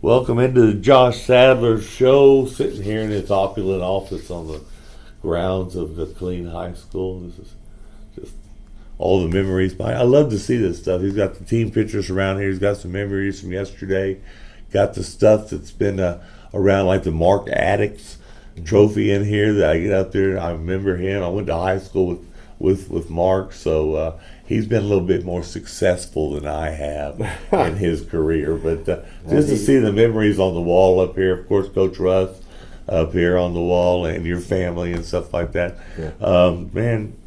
Welcome into the Josh Sadler Show, sitting here in his opulent office on the grounds of the Killeen High School. This is just all the memories. I love to see this stuff. He's got the team pictures around here. He's got some memories from yesterday. Got the stuff that's been around, like the Mark Addicts trophy in here that I get out there. I remember him. I went to high school with Mark, so he's been a little bit more successful than I have in his career. But just to see the memories on the wall up here, of course, Coach Russ up here on the wall, and your family and stuff like that. Yeah. Man,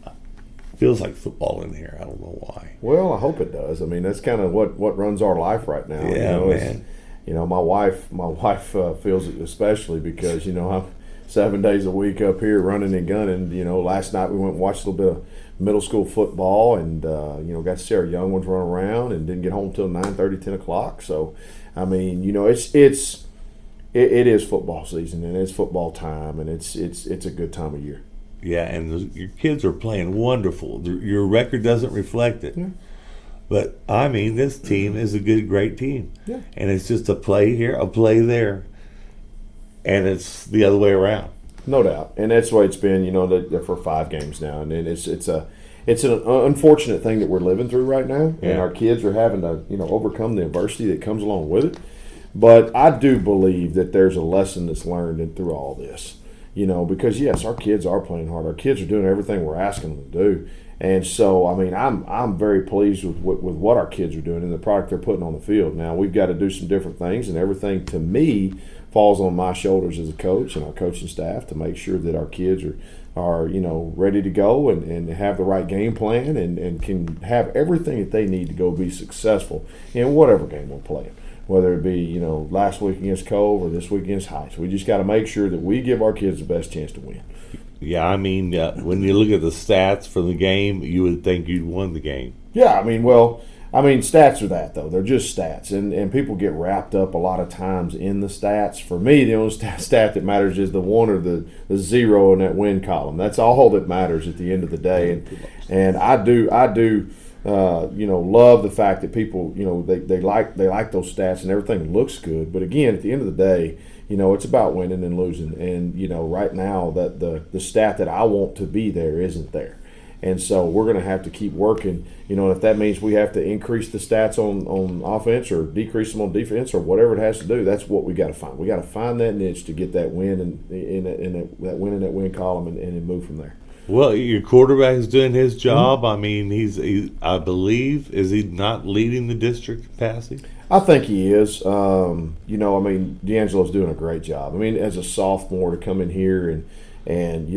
feels like football in here. I don't know why. Well, I hope it does. I mean, that's kind of what runs our life right now. Yeah, man. My wife feels it especially because I'm 7 days a week up here running and gunning. Last night we went and watched a little bit of middle school football, and got to see our young ones run around, and didn't get home till 9:30, 10 o'clock. So, I mean, it is football season, and it's football time, and it's a good time of year. Yeah, and your kids are playing wonderful. Your record doesn't reflect it. Yeah. But, I mean, this team is a great team. Yeah. And it's just a play here, a play there. And it's the other way around. No doubt. And that's the way it's been, for 5 games now. And it's an unfortunate thing that we're living through right now. Yeah. And our kids are having to, overcome the adversity that comes along with it. But I do believe that there's a lesson that's learned through all this. Because, yes, our kids are playing hard. Our kids are doing everything we're asking them to do. And so, I mean, I'm very pleased with what our kids are doing and the product they're putting on the field. Now, we've got to do some different things, and everything, to me, falls on my shoulders as a coach and our coaching staff to make sure that our kids are ready to go and have the right game plan and can have everything that they need to go be successful in whatever game we're playing. Whether it be, last week against Cove or this week against Heights. We just got to make sure that we give our kids the best chance to win. Yeah, I mean, when you look at the stats for the game, you would think you'd won the game. Yeah, stats are that, though. They're just stats, and people get wrapped up a lot of times in the stats. For me, the only stat that matters is the 1 or the 0 in that win column. That's all that matters at the end of the day. And I do love the fact that people, they like those stats and everything looks good. But again, at the end of the day, it's about winning and losing. And, right now that the stat that I want to be there isn't there. And so we're going to have to keep working, and if that means we have to increase the stats on offense or decrease them on defense or whatever it has to do, that's what we got to find. We got to find that niche to get that win in that win column and move from there. Well, your quarterback is doing his job. Mm-hmm. I mean, I believe, is he not leading the district in passing? I think he is. D'Angelo's doing a great job. I mean, as a sophomore to come in here and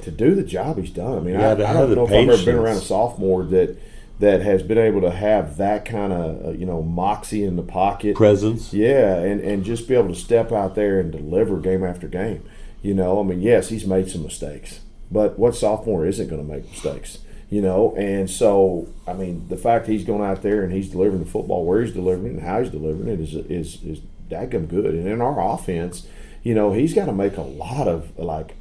to do the job he's done. I mean, I don't know if I've ever been around a sophomore that has been able to have that kind of, moxie in the pocket. Presence. Yeah, and just be able to step out there and deliver game after game. Yes, he's made some mistakes, but what sophomore isn't going to make mistakes? And so, the fact he's going out there and he's delivering the football where he's delivering it and how he's delivering it is daggum good. And in our offense, he's got to make a lot of,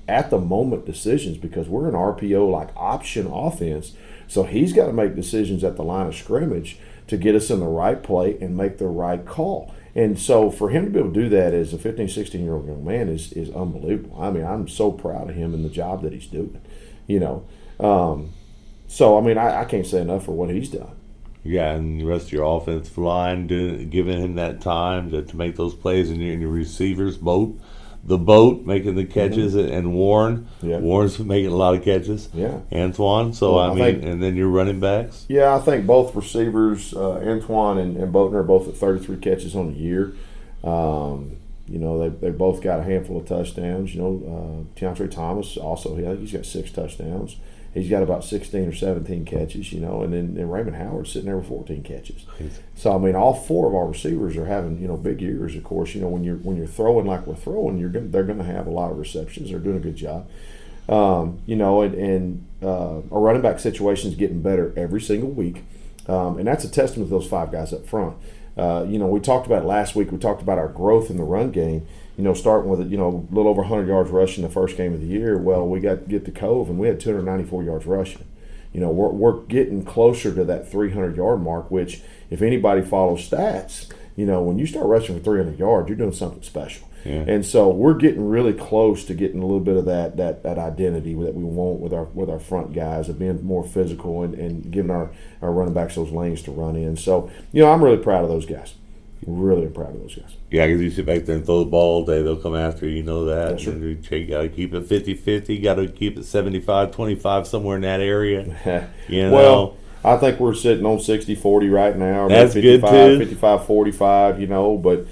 at the moment decisions because we're an RPO, option offense. So he's got to make decisions at the line of scrimmage to get us in the right play and make the right call. And so for him to be able to do that as a 15, 16-year-old young man is unbelievable. I mean, I'm so proud of him and the job that he's doing, I can't say enough for what he's done. Yeah, and the rest of your offensive line giving him that time to make those plays, and your receivers, the boat making the catches, mm-hmm. and Warren. Yeah. Warren's making a lot of catches. Yeah. Antoine. So, and then your running backs. Yeah, I think both receivers, Antoine and Boatner, are both at 33 catches on the year. They both got a handful of touchdowns. Deontre Thomas also, he's got 6 touchdowns. He's got about 16 or 17 catches, and then Raymond Howard's sitting there with 14 catches. So, all 4 of our receivers are having, big years, of course. When you're throwing like we're throwing, they're going to have a lot of receptions. They're doing a good job. Our running back situation is getting better every single week. And that's a testament to those 5 guys up front. We talked about it last week. We talked about our growth in the run game. Starting with a little over 100 yards rushing the first game of the year. Well, we got to get to Cove, and we had 294 yards rushing. We're getting closer to that 300-yard mark, which if anybody follows stats, When you start rushing for 300 yards, you're doing something special. Yeah. And so we're getting really close to getting a little bit of that identity that we want with our front guys, of being more physical and giving our running backs those lanes to run in. So, I'm really proud of those guys. Really proud of those guys. Yeah, because you sit back there and throw the ball all day, they'll come after you, that. Yes, sir. And you got to keep it 50-50, got to keep it 75-25, somewhere in that area. Well, I think we're sitting on 60-40 right now. Or That's 55, good, too. 55-45, but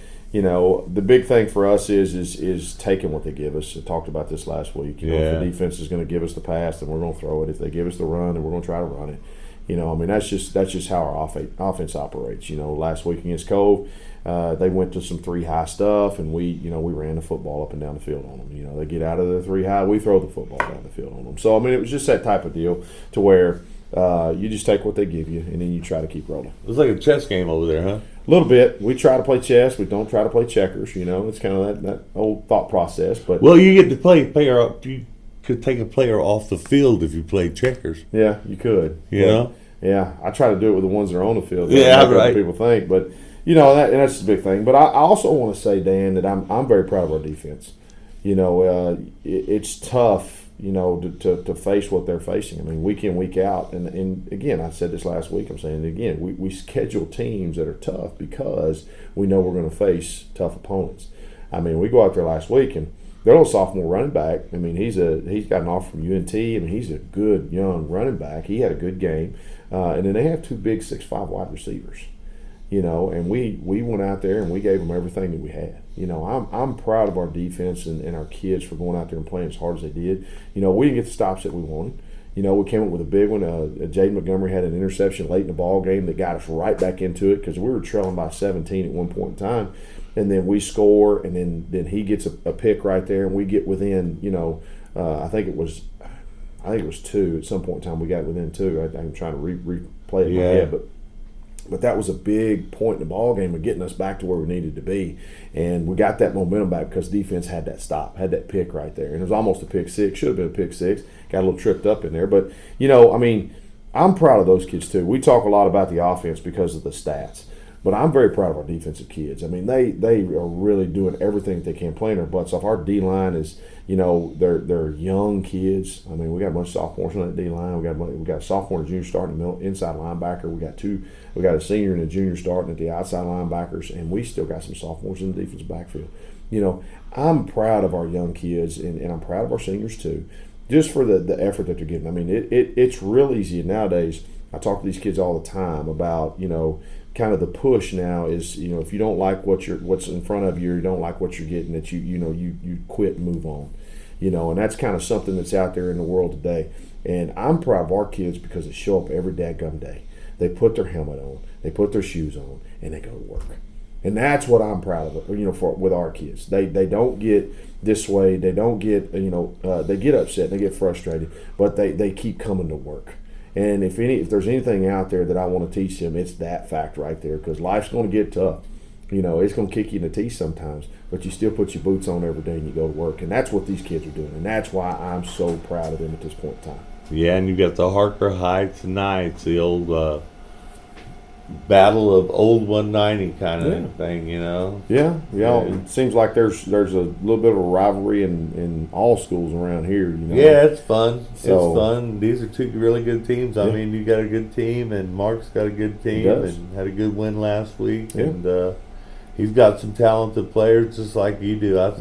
the big thing for us is taking what they give us. I talked about this last week. If the defense is going to give us the pass, then we're going to throw it. If they give us the run, then we're going to try to run it. That's just how our offense operates. Last week against Cove, they went to some 3-high stuff, and we ran the football up and down the field on them. They get out of the 3-high, we throw the football down the field on them. So it was just that type of deal to where you just take what they give you, and then you try to keep rolling. It was like a chess game over there, huh? A little bit. We try to play chess. We don't try to play checkers. It's kind of that old thought process. But you get to play player. You could take a player off the field if you played checkers. Yeah, you could. Yeah, I try to do it with the ones that are on the field. Yeah, right. Right. People think, but that's the big thing. But I also want to say, Dan, that I'm very proud of our defense. It's tough. To face what they're facing. Week in, week out. And again, I said this last week, I'm saying it again, we schedule teams that are tough because we know we're going to face tough opponents. We go out there last week, and their little sophomore running back, he's got an offer from UNT. He's a good young running back. He had a good game. And then they have 2 big 6'5" wide receivers. And we went out there and we gave them everything that we had. I'm proud of our defense and our kids for going out there and playing as hard as they did. We didn't get the stops that we wanted. We came up with a big one. Jaden Montgomery had an interception late in the ball game that got us right back into it because we were trailing by 17 at one point in time. And then we score, and then he gets a pick right there, and we get within, I think it was 2 at some point in time. We got within 2. I'm trying to replay it in my head, but that was a big point in the ball game of getting us back to where we needed to be. And we got that momentum back because defense had that stop, had that pick right there. And it was almost a pick 6. Should have been a pick 6. Got a little tripped up in there. But, I'm proud of those kids too. We talk a lot about the offense because of the stats. But I'm very proud of our defensive kids. They are really doing everything that they can, playing their butts off. Our D-line is, they're young kids. We got a bunch of sophomores on that D-line. We got a sophomore and a junior starting inside linebacker. We got a senior and a junior starting at the outside linebackers, and we still got some sophomores in the defensive backfield. I'm proud of our young kids, and I'm proud of our seniors too, just for the effort that they're giving. It's real easy nowadays. I talk to these kids all the time about, kind of the push now is, if you don't like what's in front of you, or you don't like what you're getting, that you quit and move on. And that's kind of something that's out there in the world today. And I'm proud of our kids because they show up every dadgum day. They put their helmet on, they put their shoes on, and they go to work. And that's what I'm proud of, with our kids. They don't get this way. They don't get, they get upset, they get frustrated, but they keep coming to work. And if there's anything out there that I want to teach them, it's that fact right there, because life's going to get tough. It's going to kick you in the teeth sometimes, but you still put your boots on every day and you go to work. And that's what these kids are doing, and that's why I'm so proud of them at this point in time. Yeah, and you got the Harker Heights Knights, the old battle of old 190 kind of thing, Yeah. It seems like there's a little bit of a rivalry in all schools around here. Yeah, it's fun. It's So- fun. These are 2 really good teams. You got a good team, and Mark's got a good team, does. and had a good win last week. Yeah. And he's got some talented players, just like you do. I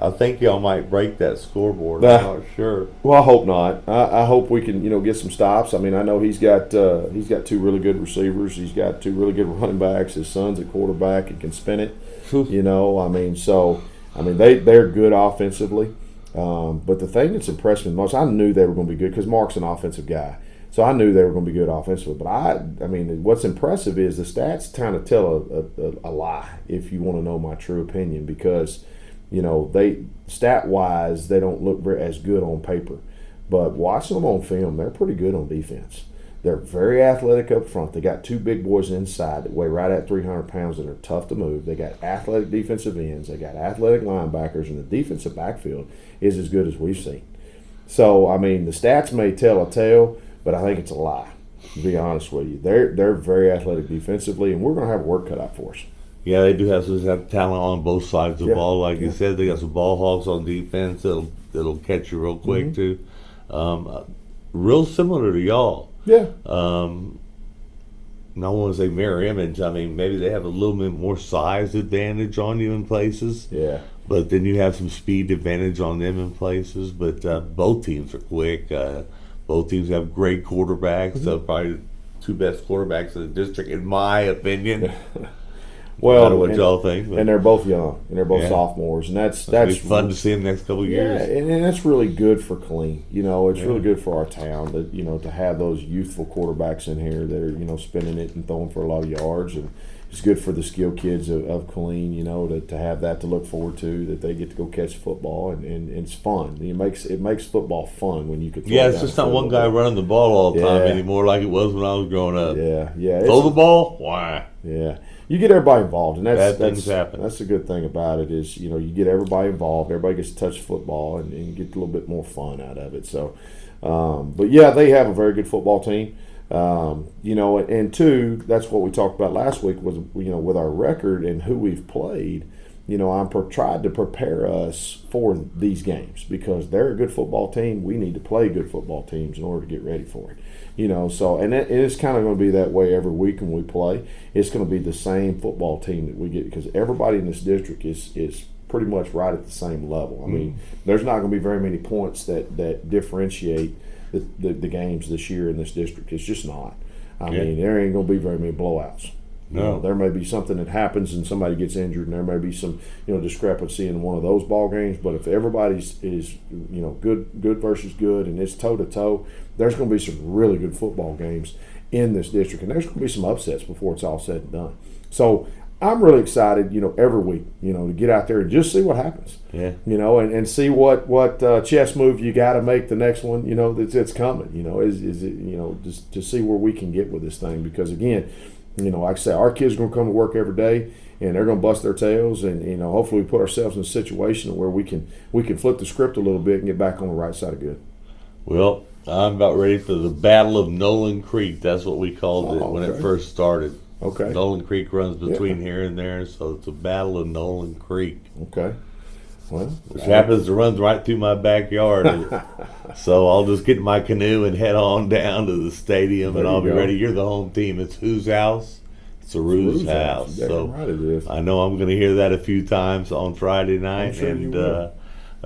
think y'all might break that scoreboard. I'm not sure. Well, I hope not. I hope we can, get some stops. I know he's got 2 really good receivers. He's got 2 really good running backs. His son's a quarterback and can spin it. They're good offensively. But the thing that's impressed me the most, I knew they were going to be good because Mark's an offensive guy. So I knew they were going to be good offensively. But what's impressive is the stats kind of tell a lie, if you want to know my true opinion, because they stat-wise, they don't look as good on paper. But watching them on film, they're pretty good on defense. They're very athletic up front. They got 2 big boys inside that weigh right at 300 pounds that are tough to move. They got athletic defensive ends. They got athletic linebackers, and the defensive backfield is as good as we've seen. So, the stats may tell a tale, but I think it's a lie, to be honest with you. They're very athletic defensively, and we're going to have work cut out for us. Yeah, they do have talent on both sides of the ball. Like you Yeah. said, they got some ball hawks on defense that'll catch you real quick too. Real similar to y'all. Yeah. I don't want to say mirror image. I mean, maybe they have a little bit more size advantage on you in places. Yeah. But then you have some speed advantage on them in places. But both teams are quick. Both teams have great quarterbacks. Probably the two best quarterbacks in the district, in my opinion. Well, no matter what y'all think. And they're both young, and they're both sophomores, and that's fun to see them next couple of years. Yeah, and that's really good for Killeen. It's really good for our town that to have those youthful quarterbacks in here that are spinning it and throwing for a lot of yards, and it's good for the skill kids of Killeen. To have that to look forward to, that they get to go catch football, and it's fun. It makes football fun when you can. Throw It's just not one guy running the ball all the time anymore, like it was when I was growing up. Yeah. Throw the ball, why? Yeah. You get everybody involved, and that's happen. That's the good thing about it is you get everybody involved. Everybody gets to touch football and get a little bit more fun out of it. So, but yeah, they have a very good football team. And two, that's what we talked about last week was with our record and who we've played. I'm tried to prepare us for these games because they're a good football team. We need to play good football teams in order to get ready for it. So it's kind of going to be that way every week when we play. It's going to be the same football team that we get because everybody in this district is pretty much right at the same level. I mean, there's not going to be very many points that differentiate the games this year in this district. It's just not. I mean, there ain't going to be very many blowouts. No. There may be something that happens and somebody gets injured, and there may be some discrepancy in one of those ball games. But if everybody's is good versus good, and it's toe to toe, there's going to be some really good football games in this district, and there's going to be some upsets before it's all said and done. So I'm really excited, every week, to get out there and just see what happens. Yeah. And see what chess move you got to make the next one. That's coming. Is it just to see where we can get with this thing because again. Like I say, our kids are going to come to work every day, and they're going to bust their tails, and hopefully we put ourselves in a situation where we can flip the script a little bit and get back on the right side of good. Well, I'm about ready for the Battle of Nolan Creek. That's what we called it when it first started. Okay. Nolan Creek runs between here and there, so it's a Battle of Nolan Creek. Okay. Well, which happens to run right through my backyard. So I'll just get in my canoe and head on down to the stadium, and I'll be ready. You're the home team. It's whose house? It's Aru's house. So right it is. I know I'm going to hear that a few times on Friday night. Sure and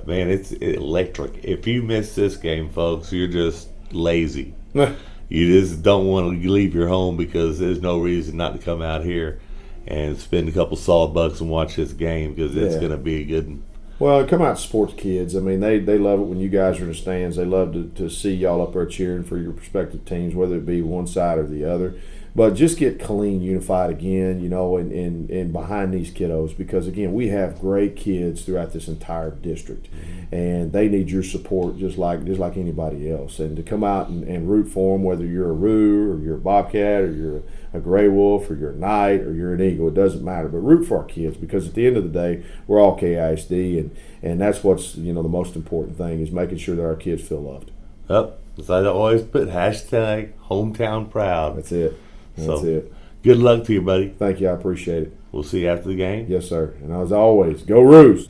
man, it's electric. If you miss this game, folks, you're just lazy. You just don't want to leave your home because there's no reason not to come out here and spend a couple solid bucks and watch this game because it's going to be a good one. Well, come out, sports kids. I mean, they love it when you guys are in the stands. They love to see y'all up there cheering for your respective teams, whether it be one side or the other. But just get Killeen unified again, and behind these kiddos because, again, we have great kids throughout this entire district, and they need your support just like anybody else. And to come out and root for them, whether you're a Roo or you're a Bobcat or you're a Gray Wolf or you're a Knight or you're an Eagle, it doesn't matter. But root for our kids because at the end of the day, we're all KISD, and that's what's the most important thing is making sure that our kids feel loved. Yep, as I always put, hashtag hometown proud. That's it. That's it. Good luck to you, buddy. Thank you. I appreciate it. We'll see you after the game. Yes, sir. And as always, go Roos.